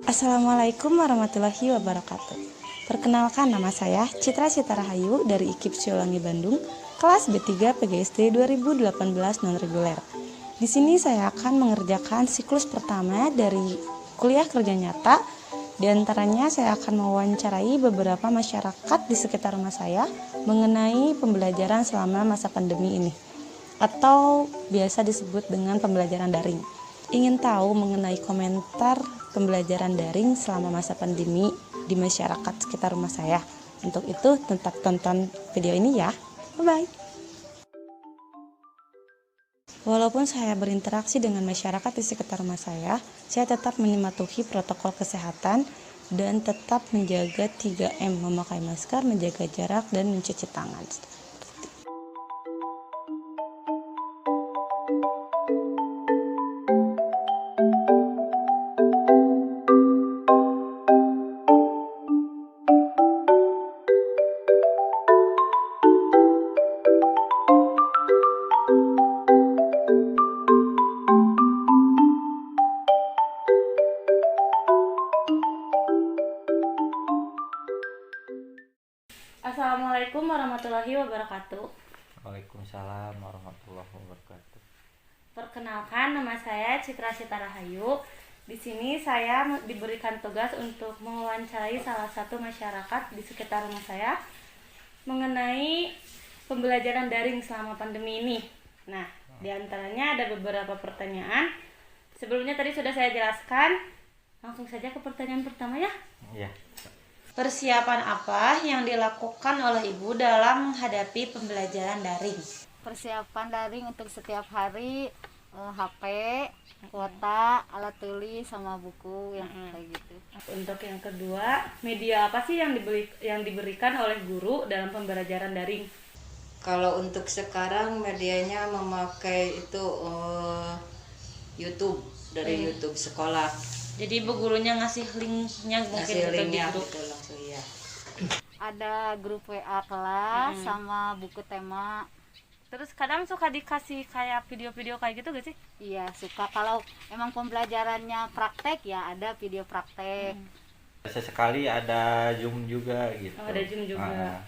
Assalamualaikum warahmatullahi wabarakatuh. Perkenalkan, nama saya Citra Sitarahayu dari IKIP Siulangi Bandung, kelas B3 PGSD 2018 non-reguler. Di sini saya akan mengerjakan siklus pertama dari kuliah kerja nyata. Di antaranya saya akan mewawancarai beberapa masyarakat di sekitar rumah saya mengenai pembelajaran selama masa pandemi ini, atau biasa disebut dengan pembelajaran daring. Ingin tahu mengenai komentar pembelajaran daring selama masa pandemi di masyarakat sekitar rumah saya? Untuk itu tetap tonton video ini ya. Bye-bye. Walaupun saya berinteraksi dengan masyarakat di sekitar rumah saya tetap mematuhi protokol kesehatan dan tetap menjaga 3M, memakai masker, menjaga jarak, dan mencuci tangan. Assalamualaikum warahmatullahi wabarakatuh. Waalaikumsalam warahmatullahi wabarakatuh. Perkenalkan, nama saya Citra Sitarahayu. Di sini saya diberikan tugas untuk mewawancarai salah satu masyarakat di sekitar rumah saya mengenai pembelajaran daring selama pandemi ini. Nah, di antaranya ada beberapa pertanyaan. Sebelumnya tadi sudah saya jelaskan. Langsung saja ke pertanyaan pertama ya. Iya. Persiapan apa yang dilakukan oleh Ibu dalam menghadapi pembelajaran daring? Persiapan daring untuk setiap hari, HP, kuota, alat tulis sama buku yang kayak gitu. Untuk yang kedua, media apa sih yang diberikan oleh guru dalam pembelajaran daring? Kalau untuk sekarang medianya memakai itu YouTube, dari YouTube sekolah. Jadi ibu gurunya ngasih linknya mungkin Ngasih ke linknya grup. gitu langsung ya. Ada grup WA kelas sama buku tema. Terus kadang suka dikasih kayak video-video kayak gitu gak sih? Iya, suka kalau emang pembelajarannya praktek ya ada video praktek. Sesekali ada Zoom juga gitu. Oh, ada Zoom juga. Ah.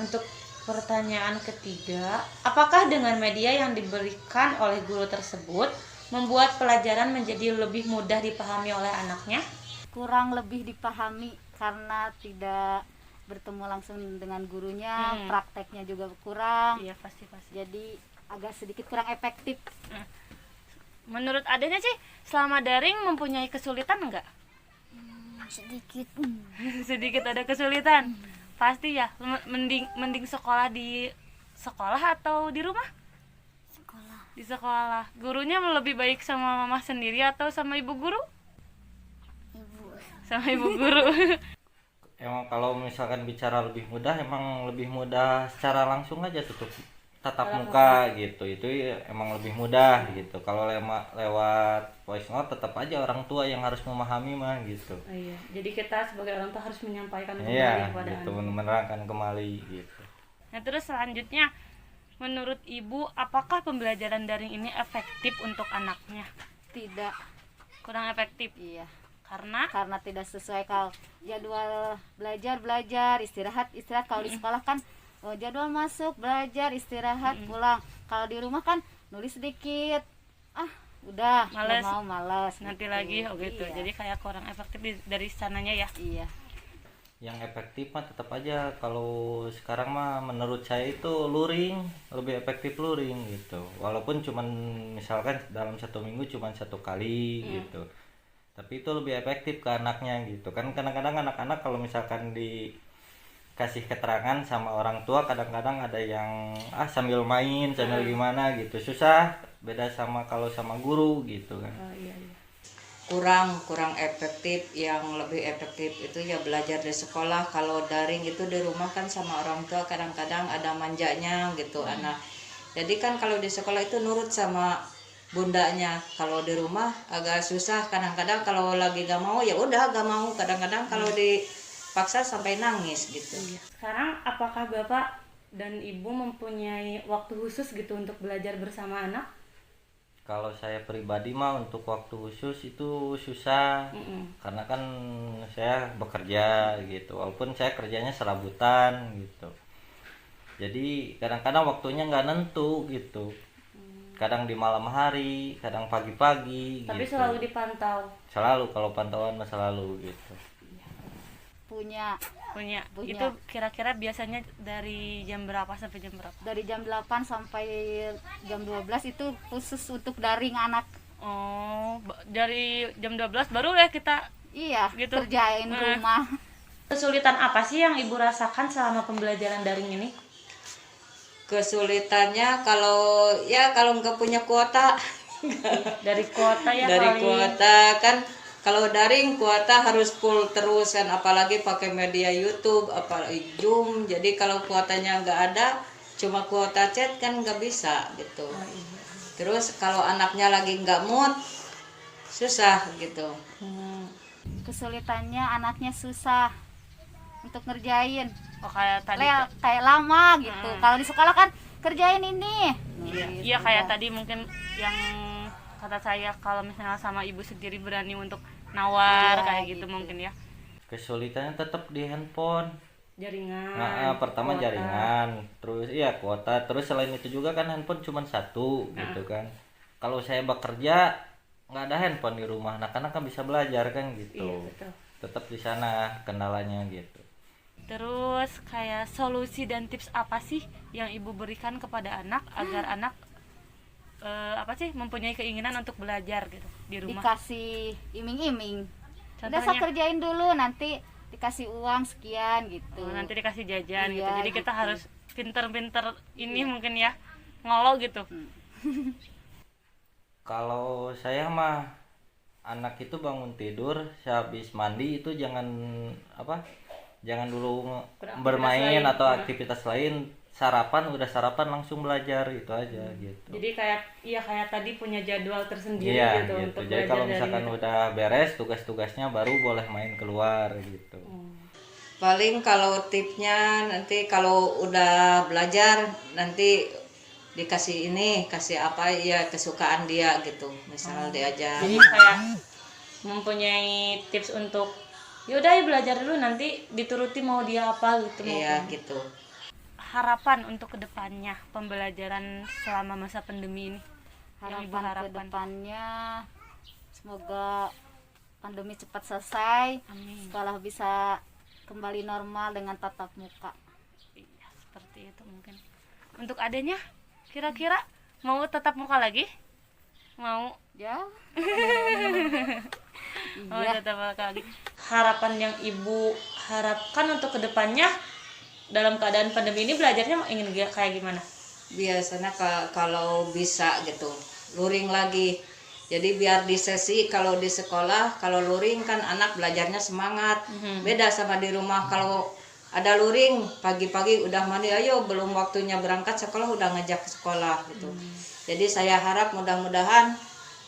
Untuk pertanyaan ketiga, apakah dengan media yang diberikan oleh guru tersebut membuat pelajaran menjadi lebih mudah dipahami oleh anaknya? Kurang lebih dipahami karena tidak bertemu langsung dengan gurunya, prakteknya juga kurang. Iya, pasti. Jadi agak sedikit kurang efektif. Menurut adanya sih, selama daring mempunyai kesulitan enggak? Sedikit. Sedikit ada kesulitan. Pasti ya, mending sekolah di sekolah atau di rumah? Di sekolah. Gurunya lebih baik sama mama sendiri atau sama ibu guru? Sama ibu guru. Emang kalau misalkan bicara lebih mudah, emang lebih mudah secara langsung aja tutup tatap muka gitu. Itu emang lebih mudah gitu. Kalau lewat voice note tetap aja orang tua yang harus memahami mah gitu. Oh, iya. Jadi kita sebagai orang tua harus menyampaikan kembali Iya, kepada gitu, anak. menerangkan kembali gitu. Nah, terus selanjutnya, menurut ibu, apakah pembelajaran daring ini efektif untuk anaknya? Tidak. Kurang efektif. Iya. Karena Tidak sesuai kalau jadwal belajar istirahat kalau di sekolah kan jadwal masuk belajar istirahat pulang. Kalau di rumah kan nulis sedikit udah Males. mau malas nanti gitu. lagi gitu. Iya. Jadi kayak kurang efektif dari sananya ya. Iya. Yang efektif mah tetap aja kalau sekarang mah menurut saya itu luring, lebih efektif luring gitu. Walaupun cuman misalkan dalam satu minggu cuman satu kali gitu. Tapi itu lebih efektif ke anaknya gitu. Kan kadang-kadang anak-anak kalau misalkan dikasih keterangan sama orang tua kadang-kadang ada yang sambil main, sambil gimana gitu. Susah, beda sama kalau sama guru gitu kan. Oh, iya. Kurang efektif. Yang lebih efektif itu ya belajar di sekolah. Kalau daring itu di rumah kan sama orang tua kadang-kadang ada manjanya gitu anak. Jadi kan kalau di sekolah itu nurut sama bundanya. Kalau di rumah agak susah. Kadang-kadang kalau lagi gak mau ya udah gak mau. Kadang-kadang kalau dipaksa sampai nangis gitu. Sekarang apakah Bapak dan Ibu mempunyai waktu khusus gitu untuk belajar bersama anak? Kalau saya pribadi mah untuk waktu khusus itu susah, karena kan saya bekerja gitu, walaupun saya kerjanya serabutan gitu. Jadi kadang-kadang waktunya nggak nentu gitu. Kadang di malam hari, kadang pagi-pagi Tapi gitu. selalu dipantau. Selalu, kalau pantauan mah selalu gitu. punya Punya. Punya. Itu kira-kira biasanya dari jam berapa sampai jam berapa? dari jam 8 sampai jam 12 itu khusus untuk daring anak. Oh, dari jam 12 baru ya kita. Iya, Gitu. kerjain rumah. Kesulitan apa sih yang Ibu rasakan selama pembelajaran daring ini? Kesulitannya kalau nggak punya kuota. Dari kuota ya Dari paling. kuota kan, kalau daring kuota harus full terus kan, apalagi pakai media YouTube, apalagi Zoom. Jadi kalau kuotanya nggak ada, cuma kuota chat kan nggak bisa gitu. Terus kalau anaknya lagi nggak mood, susah gitu. Kesulitannya anaknya susah untuk ngerjain. Oh, kayak tadi. Kayak lama gitu. Kalau di sekolah kan kerjain ini. Iya, kayak tadi mungkin yang kata saya, kalau misalnya sama ibu sendiri berani untuk nawar Iya, kayak gitu, gitu. mungkin ya. Kesulitannya tetap di handphone. Jaringan. Pertama kuota. jaringan, terus iya kuota, terus selain itu juga kan handphone cuma satu gitu kan. Kalau saya bekerja nggak ada handphone di rumah, anak-anak kan bisa belajar kan Iya, gitu. betul. Tetap di sana kendalanya gitu. Terus kayak solusi dan tips apa sih yang ibu berikan kepada anak agar anak mempunyai keinginan untuk belajar gitu di rumah? Dikasih iming-iming. Udah Contohnya? saya kerjain dulu, nanti dikasih uang sekian gitu. Oh, nanti dikasih jajan gitu. Iya, Jadi kita gitu. harus pinter-pinter ini mungkin ya, ngolo gitu. Kalau saya mah anak itu bangun tidur, sehabis mandi itu jangan dulu Beraktivitas bermain lain. atau aktivitas lain. Udah sarapan langsung belajar itu aja gitu. Jadi kayak tadi punya jadwal tersendiri Iya gitu gitu. untuk Jadi belajar kalau dari misalkan itu. udah beres tugas-tugasnya baru boleh main keluar gitu. Paling kalau tipnya nanti kalau udah belajar nanti dikasih ini, kasih apa ya kesukaan dia gitu. Misal diajar. Jadi kayak mempunyai tips untuk yaudah ya belajar dulu, nanti dituruti mau dia apa gitu. Iya mungkin. gitu. Harapan untuk kedepannya pembelajaran selama masa pandemi ini, yang ibu Harapan ke harapkan. depannya semoga pandemi cepat selesai. Amin. Sekolah bisa kembali normal dengan tatap muka. Iya, seperti itu mungkin. Untuk adanya kira-kira mau tatap muka lagi? Mau? Ya. Oh, Iya. tatap muka lagi. Harapan yang ibu harapkan untuk kedepannya dalam keadaan pandemi ini belajarnya ingin kayak gimana? Biasanya kalau bisa gitu luring lagi, jadi biar di sesi kalau di sekolah, kalau luring kan anak belajarnya semangat. Beda sama di rumah, kalau ada luring pagi-pagi udah mandi, ayo belum waktunya berangkat sekolah udah ngajak ke sekolah gitu. Jadi saya harap mudah-mudahan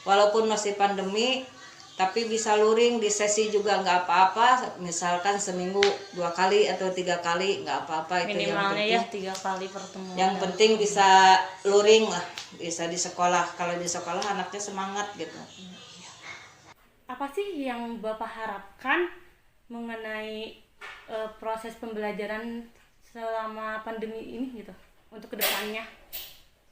walaupun masih pandemi tapi bisa luring di sesi juga nggak apa-apa, misalkan seminggu 2 kali atau 3 kali nggak apa-apa, itu yang Minimalnya penting. ya 3 kali pertemuan. Yang penting bisa luring lah, bisa di sekolah. Kalau di sekolah anaknya semangat gitu. Apa sih yang Bapak harapkan mengenai proses pembelajaran selama pandemi ini gitu untuk kedepannya?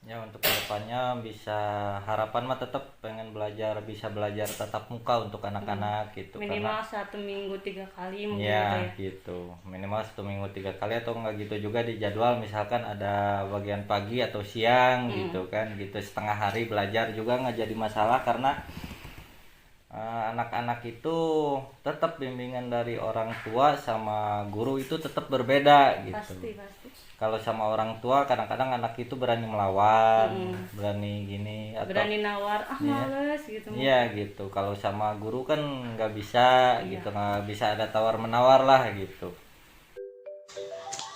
Ya untuk kedepannya bisa harapan mah tetap pengen bisa belajar tatap muka untuk anak-anak gitu. Minimal 1 minggu 3 kali mungkin Ya gitu ya. gitu, minimal 1 minggu 3 kali atau enggak gitu juga di jadwal, misalkan ada bagian pagi atau siang gitu kan, gitu setengah hari belajar juga nggak jadi masalah, karena anak-anak itu tetap bimbingan dari orang tua sama guru itu tetap berbeda gitu. Pasti. Kalau sama orang tua kadang-kadang anak itu berani melawan, berani gini atau Berani nawar, males gitu. iya gitu. Kalau sama guru kan nggak bisa gitu, nggak bisa ada tawar menawar lah gitu.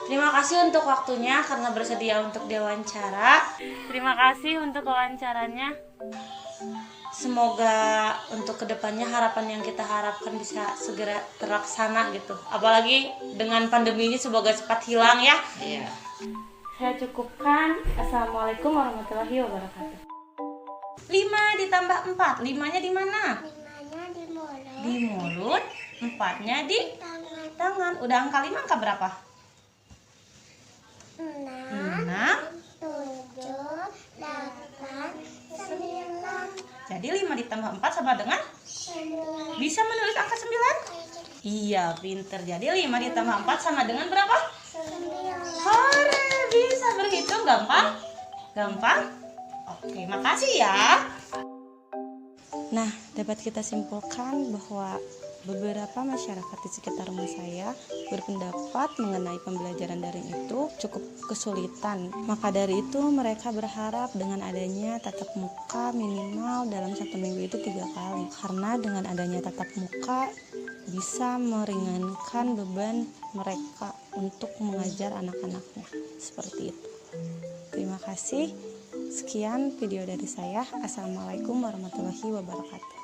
Terima kasih untuk waktunya karena bersedia untuk diwawancara. Terima kasih untuk wawancaranya. Semoga untuk kedepannya harapan yang kita harapkan bisa segera terlaksana gitu. Apalagi dengan pandemi ini semoga cepat hilang ya. Iya. Saya cukupkan. Assalamualaikum warahmatullahi wabarakatuh. 5 ditambah 4. 5-nya di mana? Limanya di mulut. Di mulut. 4-nya di Tangan. tangan. Udah angka 5 angka berapa? 6, 6. 7, 8, 9, Jadi 5 ditambah 4 sama dengan? 9. Bisa menulis angka 9? Iya, pinter. Jadi 5 ditambah 4 sama dengan berapa? 9. Hore, bisa berhitung gampang? Gampang? Oke, makasih ya. Nah, dapat kita simpulkan bahwa beberapa masyarakat di sekitar rumah saya berpendapat mengenai pembelajaran daring itu cukup kesulitan. Maka dari itu mereka berharap dengan adanya tatap muka minimal dalam 1 minggu itu 3 kali. Karena dengan adanya tatap muka bisa meringankan beban mereka untuk mengajar anak-anaknya. Seperti itu. Terima kasih. Sekian video dari saya. Assalamualaikum warahmatullahi wabarakatuh.